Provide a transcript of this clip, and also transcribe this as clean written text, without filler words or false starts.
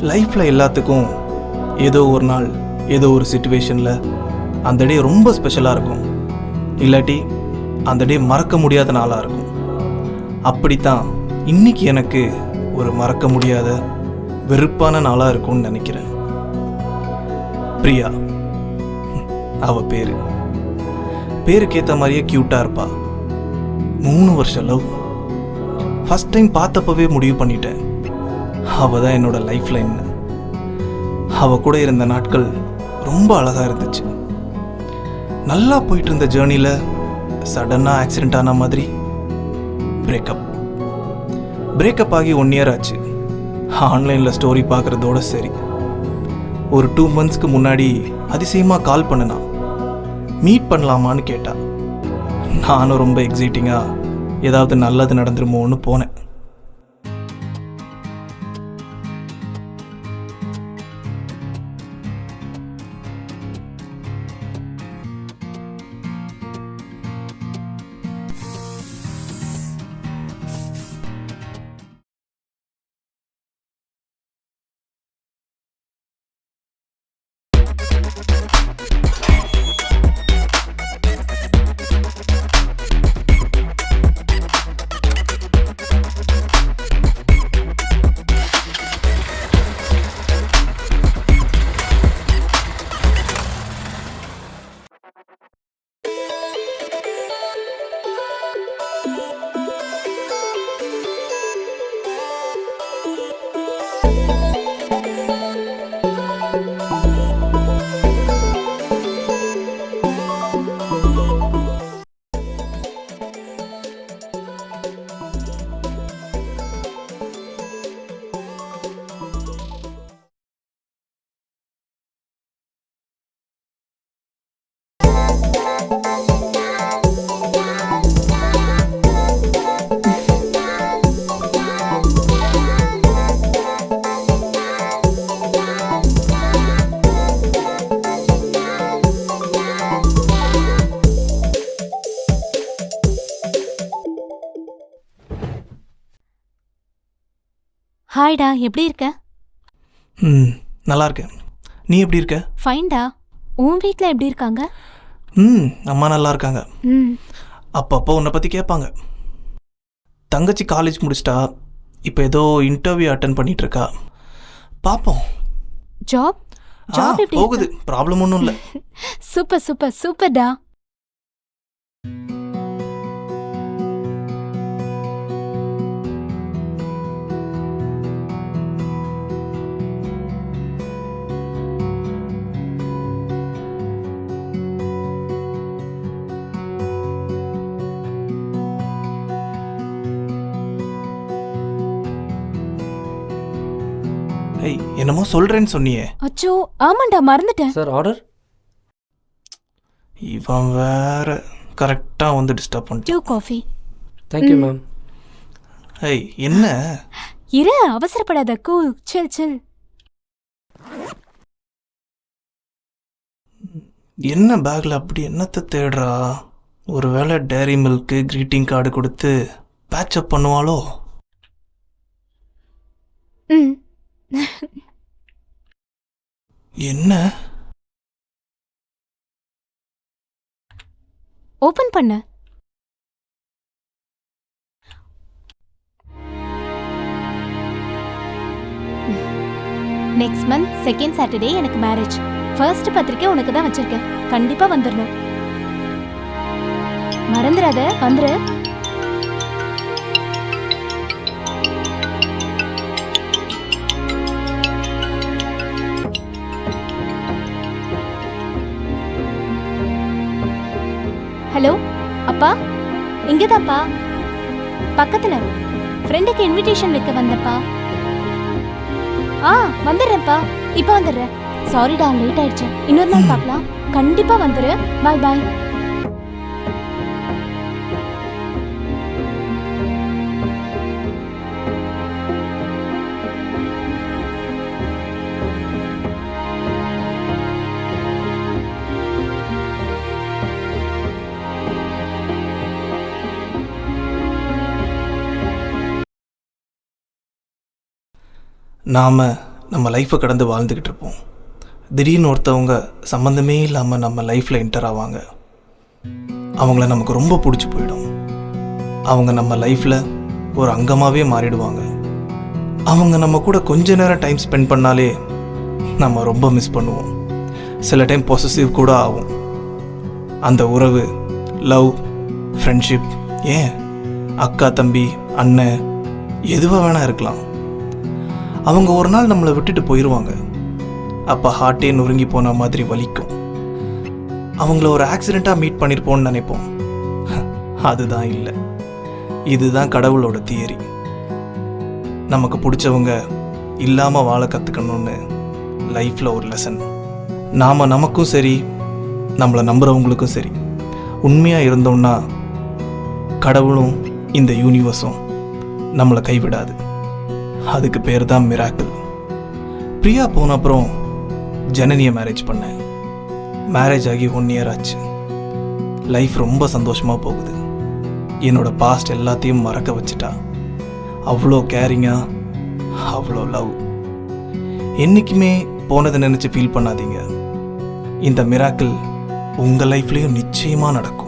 லைஃப்பில் எல்லாத்துக்கும் ஏதோ ஒரு நாள் ஏதோ ஒரு சிச்சுவேஷனில் அந்த டே ரொம்ப ஸ்பெஷலாக இருக்கும், இல்லாட்டி அந்த டே மறக்க முடியாத நாளாக இருக்கும். அப்படித்தான் இன்னைக்கு எனக்கு ஒரு மறக்க முடியாத வெறுப்பான நாளாக இருக்கும்னு நினைக்கிறேன். பிரியா, அவ பேருக்கேற்ற மாதிரியே க்யூட்டாக இருப்பா. 3 வருஷம் லவ். ஃபஸ்ட் டைம் பார்த்தப்பவே முடிவு பண்ணிட்டேன், அவள் தான் என்னோட லைஃப் லைன். அவள் கூட இருந்த நாட்கள் ரொம்ப அழகாக இருந்துச்சு. நல்லா போயிட்டு இருந்த ஜேர்னியில் சடனாக ஆக்சிடெண்ட் ஆன மாதிரி பிரேக்கப் ஆகி 1 இயர் ஆச்சு. ஆன்லைனில் ஸ்டோரி பார்க்குறதோட சரி. ஒரு 2 மந்த்ஸ்க்கு முன்னாடி அதிசயமாக கால் பண்ணினா, மீட் பண்ணலாமான்னு கேட்டா. நானும் ரொம்ப எக்ஸைட்டிங்காக ஏதாவது நல்லது நடந்துருமோன்னு போனேன். ஹாய்டா, எப்படி இருக்க? நல்லா இருக்கேன். நீ எப்படி இருக்க? ஃபைன்டா. உன் வீட்டில் எப்படி இருக்காங்க? அம்மா நல்லா இருக்காங்க. அப்பப்போ உன்னை பற்றி கேட்பாங்க. தங்கச்சி காலேஜ் முடிச்சிட்டா, இப்போ ஏதோ இன்டர்வியூ அட்டன் பண்ணிட்டு இருக்கா. பார்ப்போம். ஜாப் எப்படி போகுது, ப்ராப்ளம் ஒன்றும் இல்லை. சூப்பர் சூப்பர் சூப்பர்டா. என்னமோ சொல்றேன்னு சொன்னியே. அச்சோ, ஆமாண்டா, மறந்துட்டேன். Sir, order. இவன் வேற கரெக்டா வந்து டிஸ்டர்ப் பண்ணிட்டு. 2 காஃபி. Thank you ma'am. என்ன? இரு, அவசரப்படாத. கூல், சில். என்ன பேக்ல அப்படி என்னத்தை தேடுறா? ஒருவேளை டேரி மில்க்கு கிரீட்டிங் கார்டு கொடுத்து பேட்சப் பண்ணுவாளோ? என்ன? ஓபன் பண்ண. நெக்ஸ்ட் மந்த் 2nd சாட்டர்டே எனக்கு மேரேஜ். ஃபர்ஸ்ட் பத்திரிக்கை உனக்கு தான் வச்சிருக்கேன். கண்டிப்பா வந்துடணும். மறந்துடாத, வந்துரு. ஹலோ அப்பா, இங்கதான்ப்பா, பக்கத்துல ஃப்ரெண்டுக்கு இன்விடேஷன் வைக்க வந்தப்பா. வந்துடுறேன்ப்பா, இப்போ வந்துடுறேன். சாரிடா, லேட் ஆயிடுச்சு. இன்னொரு நாள் பார்க்கலாம். கண்டிப்பா வந்துரு. பாய் பாய். நாம் நம்ம லைஃப்பை கடந்து வாழ்ந்துக்கிட்டு இருப்போம். திடீர்னு ஒருத்தவங்க சம்மந்தமே இல்லாமல் நம்ம லைஃப்பில் என்டர் ஆவாங்க. அவங்கள நமக்கு ரொம்ப பிடிச்சி போயிடும். அவங்க நம்ம லைஃப்பில் ஒரு அங்கமாகவே மாறிடுவாங்க. அவங்க நம்ம கூட கொஞ்ச நேரம் டைம் ஸ்பெண்ட் பண்ணாலே நம்ம ரொம்ப மிஸ் பண்ணுவோம். சில டைம் பொசசிவ் கூட ஆகும். அந்த உறவு லவ், ஃப்ரெண்ட்ஷிப், ஏன் அக்கா தம்பி அண்ணன் எதுவாக வேணா இருக்கலாம். அவங்க ஒரு நாள் நம்மளை விட்டுட்டு போயிடுவாங்க. அப்போ ஹார்ட்டே நொறுங்கி போன மாதிரி வலிக்கும். அவங்கள ஒரு ஆக்சிடெண்ட்டாக மீட் பண்ணியிருப்போம்னு நினைப்போம். அதுதான் இல்லை. இதுதான் கடவுளோட தியரி. நமக்கு பிடிச்சவங்க இல்லாமல் வாழ கற்றுக்கணும்னு லைஃப்பில் ஒரு லெசன். நாம் நமக்கும் சரி நம்மளை நம்புகிறவங்களுக்கும் சரி உண்மையாக இருந்தோம்னா கடவுளும் இந்த யூனிவர்ஸும் நம்மளை கைவிடாது. அதுக்கு பேர் தான் மிராக்கிள். பிரியா போன அப்புறம் ஜனனியை மேரேஜ் பண்ணேன். மேரேஜ் ஆகி 1 year ஆச்சு. லைஃப் ரொம்ப சந்தோஷமாக போகுது. என்னோட பாஸ்ட் எல்லாத்தையும் மறக்க வச்சுட்டா. அவ்வளோ கேரிங்காக, அவ்வளோ லவ். என்றைக்குமே போனதை நினச்சி ஃபீல் பண்ணாதீங்க. இந்த மிராக்கிள் உங்கள் லைஃப்லேயும் நிச்சயமாக நடக்கும்.